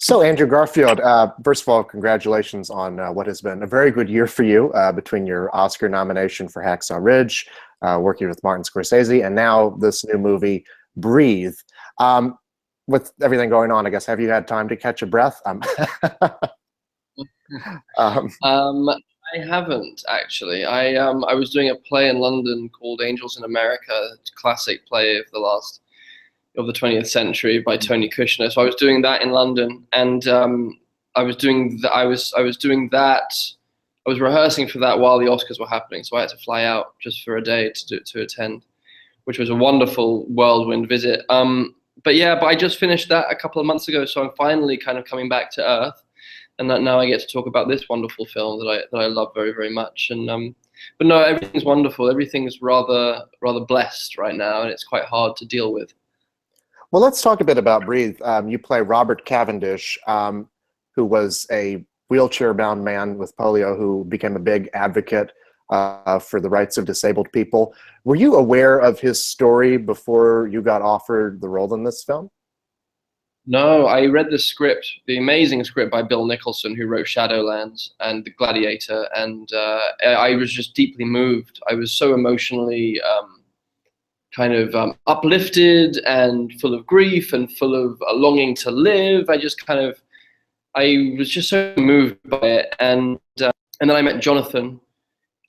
So, Andrew Garfield, first of all, congratulations on what has been a very good year for you between your Oscar nomination for Hacksaw Ridge, working with Martin Scorsese, and now this new movie, Breathe. Um, with everything going on, I guess, have you had time to catch a breath? Um, I haven't actually. I was doing a play in London called Angels in America, a classic play of the 20th century by Tony Kushner. So I was doing that in London, and I was doing doing that. I was rehearsing for that while the Oscars were happening, so I had to fly out just for a day to attend, which was a wonderful whirlwind visit. But I just finished that a couple of months ago, so I'm finally kind of coming back to earth, and that now I get to talk about this wonderful film that I love very, very much. And but no, everything's wonderful. Everything's rather blessed right now, and it's quite hard to deal with. well, let's talk a bit about Breathe. You play Robert Cavendish, who was a wheelchair-bound man with polio who became a big advocate for the rights of disabled people. Were you aware of his story before you got offered the role in this film? No, I read the script, the amazing script by Bill Nicholson, who wrote Shadowlands and The Gladiator, and I was just deeply moved. I was so emotionally uplifted and full of grief and full of a longing to live. I was just so moved by it, and then I met Jonathan,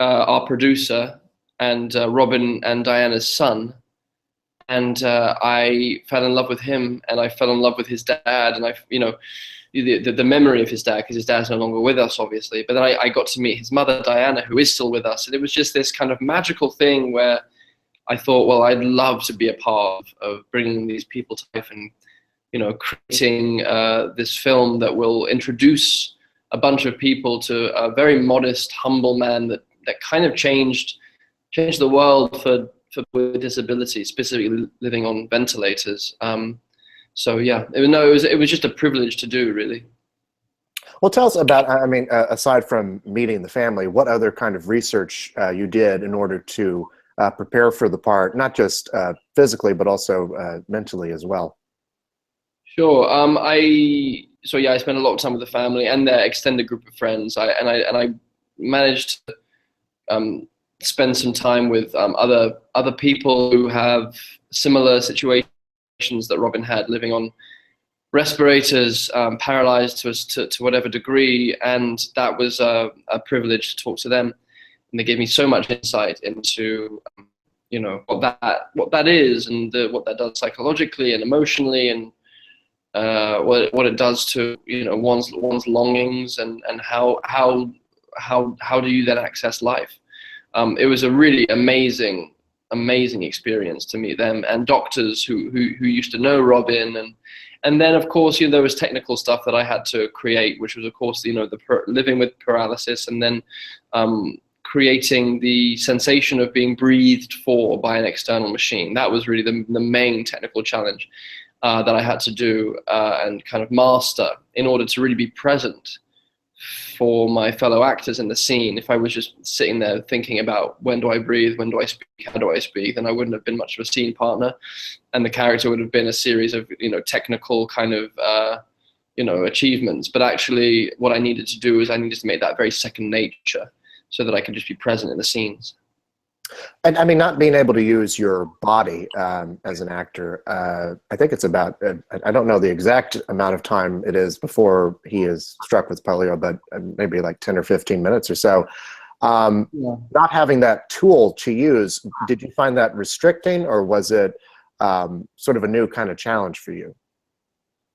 our producer, and Robin and Diana's son. And I fell in love with him, and I fell in love with his dad, and the memory of his dad, because his dad's no longer with us, obviously. But then I got to meet his mother, Diana, who is still with us, and it was just this kind of magical thing where I thought, well, I'd love to be a part of bringing these people to life, and creating this film that will introduce a bunch of people to a very modest, humble man that kind of changed the world for with disabilities, specifically living on ventilators. So yeah, it was just a privilege to do, really. Well, tell us about, I mean, aside from meeting the family, what other kind of research you did in order to prepare for the part, not just physically, but also mentally as well? Sure. I spent a lot of time with the family and their extended group of friends. I managed to spend some time with other people who have similar situations that Robin had, living on respirators, paralyzed to whatever degree, and that was a privilege to talk to them. And they gave me so much insight into what that is, and what that does psychologically and emotionally, and what it does to one's longings, and how do you then access life. It was a really amazing experience to meet them, and doctors who used to know Robin, and then of course there was technical stuff that I had to create, which was of course living with paralysis, and then creating the sensation of being breathed for by an external machine. That was really the main technical challenge that I had to do and kind of master in order to really be present for my fellow actors in the scene. If I was just sitting there thinking about when do I breathe, when do I speak, how do I speak, then I wouldn't have been much of a scene partner, and the character would have been a series of technical kind of achievements. But actually, what I needed to do is I needed to make that very second nature, so that I could just be present in the scenes. And I mean, not being able to use your body as an actor, I think it's about, I don't know the exact amount of time it is before he is struck with polio, but maybe like 10 or 15 minutes or so. Yeah. Not having that tool to use, did you find that restricting, or was it sort of a new kind of challenge for you?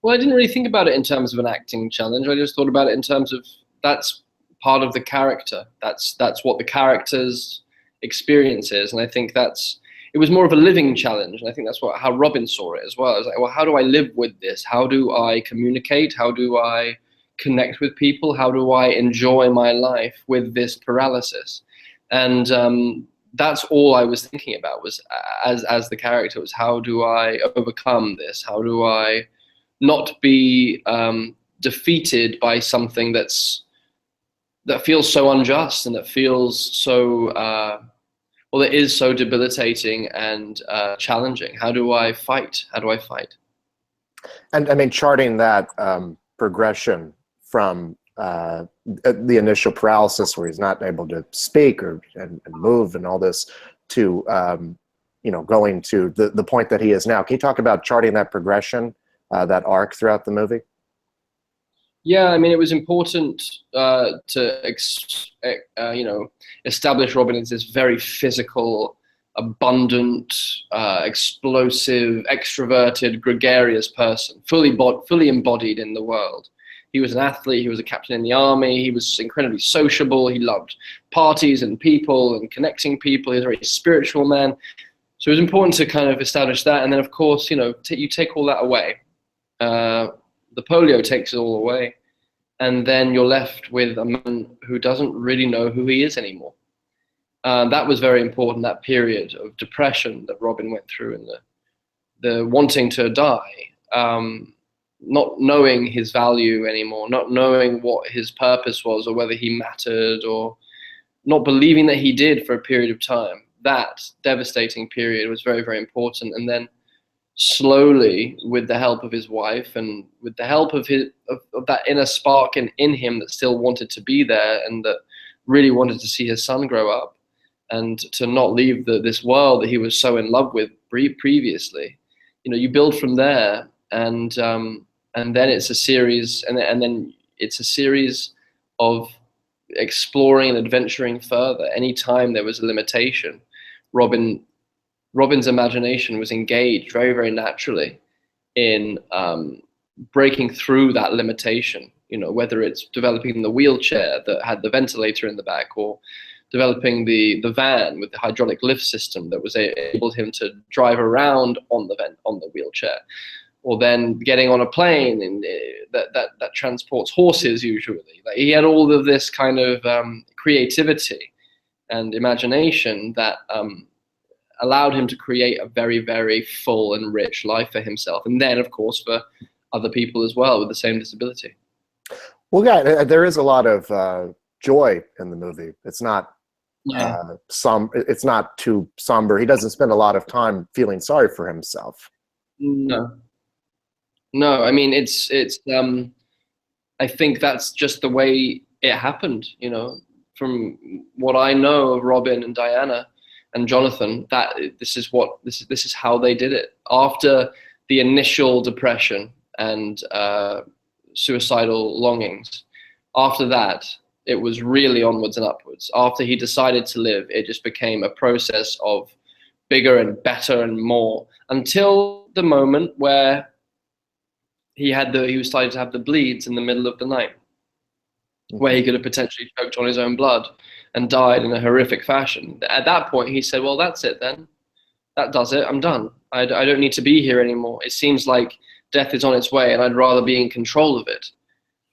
Well, I didn't really think about it in terms of an acting challenge. I just thought about it in terms of that's part of the character. That's what the character's experience is, and I think it was more of a living challenge, and I think that's how Robin saw it as well. I was like, well, how do I live with this? How do I communicate? How do I connect with people? How do I enjoy my life with this paralysis? And that's all I was thinking about, was as the character, was how do I overcome this? How do I not be defeated by something that feels so unjust, and that feels so it is so debilitating and challenging. How do I fight? How do I fight? And I mean, charting that progression from the initial paralysis, where he's not able to speak and move and all this, to going to the point that he is now. Can you talk about charting that progression, that arc throughout the movie? Yeah, I mean, it was important to establish Robin as this very physical, abundant, explosive, extroverted, gregarious person, fully embodied in the world. He was an athlete. He was a captain in the army. He was incredibly sociable. He loved parties and people and connecting people. He was a very spiritual man. So it was important to kind of establish that. And then, of course, you take all that away. The polio takes it all away. And then you're left with a man who doesn't really know who he is anymore. That was very important, that period of depression that Robin went through, and the wanting to die, not knowing his value anymore, not knowing what his purpose was or whether he mattered, or not believing that he did for a period of time. That devastating period was very, very important. And then slowly, with the help of his wife and with the help of that inner spark in him that still wanted to be there and that really wanted to see his son grow up and to not leave this world that he was so in love with previously, you build from there, and then it's a series, and then it's a series of exploring and adventuring further. Anytime there was a limitation, Robin's imagination was engaged very, very naturally in breaking through that limitation, whether it's developing the wheelchair that had the ventilator in the back, or developing the van with the hydraulic lift system that was enabled him to drive around on the wheelchair, or then getting on a plane and that transports horses usually. Like, he had all of this kind of creativity and imagination that allowed him to create a very, very full and rich life for himself, and then, of course, for other people as well with the same disability. Well, yeah, there is a lot of joy in the movie. It's not it's not too somber. He doesn't spend a lot of time feeling sorry for himself. No, I mean, it's I think that's just the way it happened, from what I know of Robin and Diana and Jonathan, that this is how they did it. After the initial depression and suicidal longings, after that, it was really onwards and upwards. After he decided to live, it just became a process of bigger and better and more, until the moment where he was starting to have the bleeds in the middle of the night, where he could have potentially choked on his own blood and died in a horrific fashion. At that point, he said, well, that's it then. That does it. I'm done. I don't need to be here anymore. It seems like death is on its way, and I'd rather be in control of it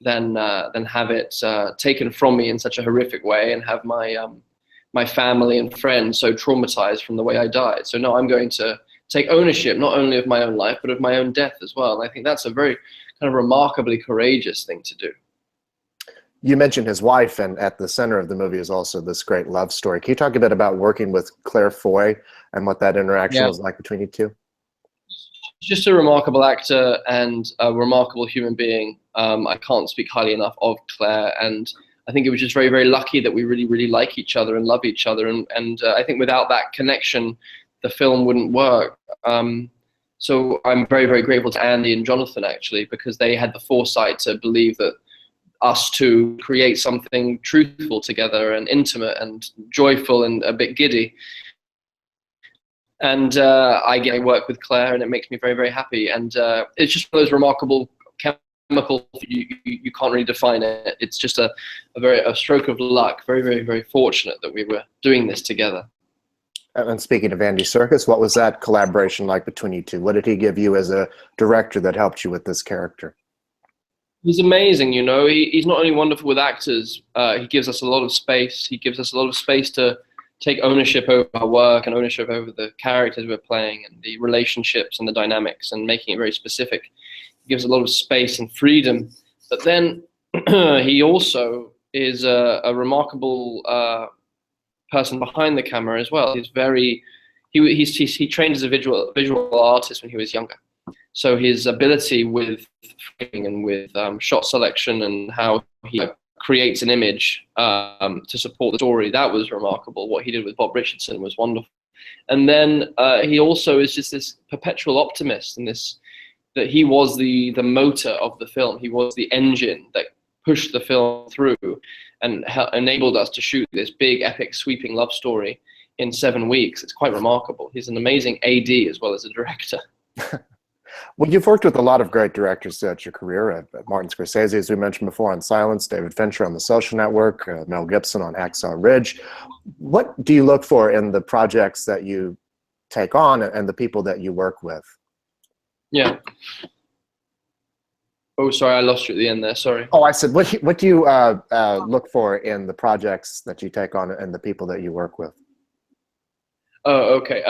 than have it taken from me in such a horrific way, and have my family and friends so traumatized from the way I died. So no, I'm going to take ownership, not only of my own life, but of my own death as well. And I think that's a very kind of remarkably courageous thing to do. You mentioned his wife, and at the center of the movie is also this great love story. Can you talk a bit about working with Claire Foy and what that interaction was like between you two? Just a remarkable actor and a remarkable human being. I can't speak highly enough of Claire, and I think it was just very, very lucky that we really, really like each other and love each other. And I think without that connection, the film wouldn't work. So I'm very, very grateful to Andy and Jonathan, actually, because they had the foresight to believe that us two create something truthful together and intimate and joyful and a bit giddy. And I get to work with Claire, and it makes me very, very happy. And it's just one of those remarkable chemicals, you can't really define it. It's just a stroke of luck. Very, very, very fortunate that we were doing this together. And speaking of Andy Serkis, what was that collaboration like between you two? What did he give you as a director that helped you with this character? He's amazing, he's not only wonderful with actors, he gives us a lot of space. He gives us a lot of space to take ownership over our work and ownership over the characters we're playing and the relationships and the dynamics, and making it very specific. He gives a lot of space and freedom. But then he also is a remarkable person behind the camera as well. He trained as a visual artist when he was younger. So his ability with framing and with shot selection and how he creates an image to support the story, that was remarkable. What he did with Bob Richardson was wonderful. And then he also is just this perpetual optimist, and this, that he was the motor of the film. He was the engine that pushed the film through and enabled us to shoot this big, epic, sweeping love story in 7 weeks. It's quite remarkable. He's an amazing AD as well as a director. Well, you've worked with a lot of great directors throughout your career. Martin Scorsese, as we mentioned before, on Silence, David Fincher on The Social Network, Mel Gibson on Hacksaw Ridge. What do you look for in the projects that you take on and the people that you work with? Yeah. Oh, sorry, I lost you at the end there. Sorry. Oh, I said, what do you look for in the projects that you take on and the people that you work with? Oh, okay.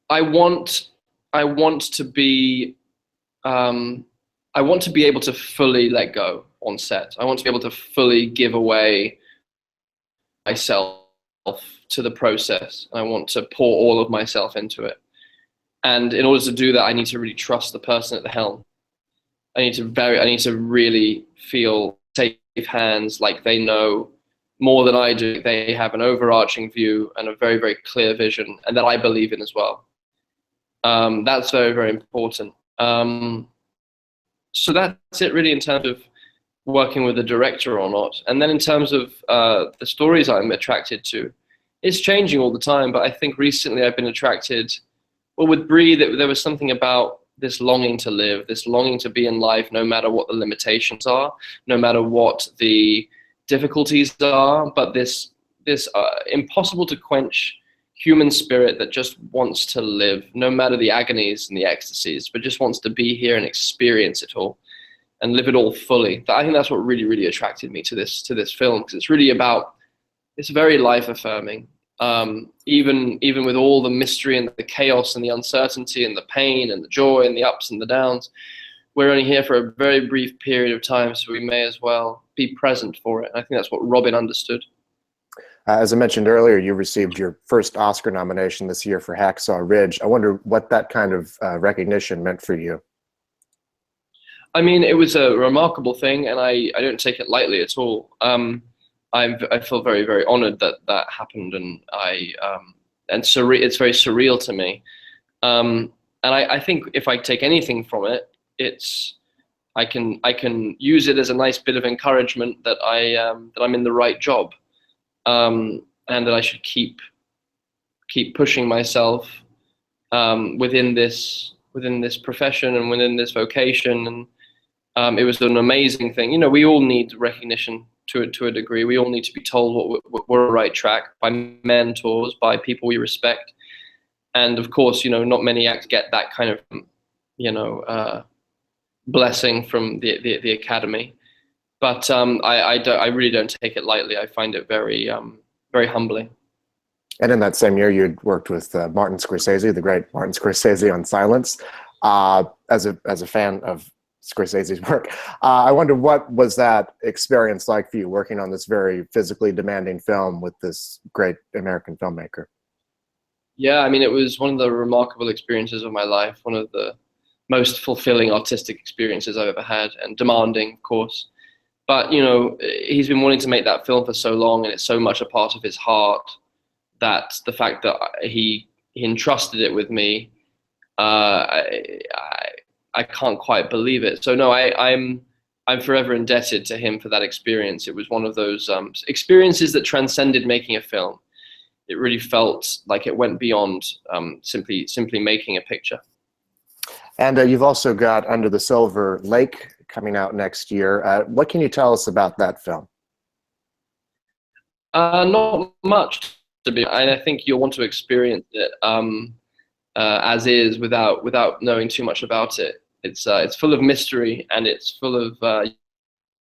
I want to be able to fully let go on set. I want to be able to fully give away myself to the process. I want to pour all of myself into it. And in order to do that, I need to really trust the person at the helm. I need to really feel safe hands, like they know more than I do. They have an overarching view and a very, very clear vision, and that I believe in as well. That's very, very important. So that's it really in terms of working with a director or not. And then in terms of the stories I'm attracted to, it's changing all the time, but I think recently I've been attracted, well, with Bree, there was something about this longing to live, this longing to be in life no matter what the limitations are, no matter what the difficulties are, but this impossible to quench human spirit that just wants to live, no matter the agonies and the ecstasies, but just wants to be here and experience it all and live it all fully. I think that's what really, really attracted me to this film, because it's really about, it's very life affirming. Even with all the mystery and the chaos and the uncertainty and the pain and the joy and the ups and the downs, we're only here for a very brief period of time, so we may as well be present for it. And I think that's what Robin understood. As I mentioned earlier, you received your first Oscar nomination this year for Hacksaw Ridge. I wonder what that kind of recognition meant for you. I mean, it was a remarkable thing, and I don't take it lightly at all. I feel very, very honored that that happened, and it's very surreal to me. And I think if I take anything from it, I can use it as a nice bit of encouragement that I'm in the right job. And that I should keep pushing myself within this profession and within this vocation. And it was an amazing thing. You know, we all need recognition to a degree. We all need to be told we're on the right track by mentors, by people we respect. And of course, you know, not many acts get that kind of, you know, blessing from the Academy. But I really don't take it lightly. I find it very, very humbling. And in that same year, you'd worked with Martin Scorsese, the great Martin Scorsese, on Silence. As a fan of Scorsese's work, I wonder, what was that experience like for you, working on this very physically demanding film with this great American filmmaker? Yeah, I mean, it was one of the remarkable experiences of my life, one of the most fulfilling artistic experiences I've ever had, and demanding, of course. But, you know, he's been wanting to make that film for so long, and it's so much a part of his heart, that the fact that he entrusted it with me, I can't quite believe it. So no, I'm forever indebted to him for that experience. It was one of those experiences that transcended making a film. It really felt like it went beyond simply making a picture. And you've also got Under the Silver Lake coming out next year. What can you tell us about that film? Not much, to be. I think you'll want to experience it as is, without knowing too much about it. It's full of mystery, and it's full of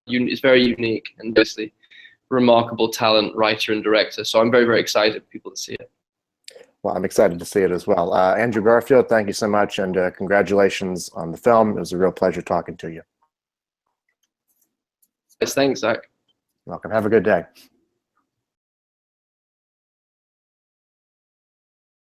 it's very unique, and basically remarkable talent, writer and director. So I'm very, very excited for people to see it. Well, I'm excited to see it as well. Andrew Garfield, thank you so much, and congratulations on the film. It was a real pleasure talking to you. Yes, thanks, Zach. Welcome. Have a good day.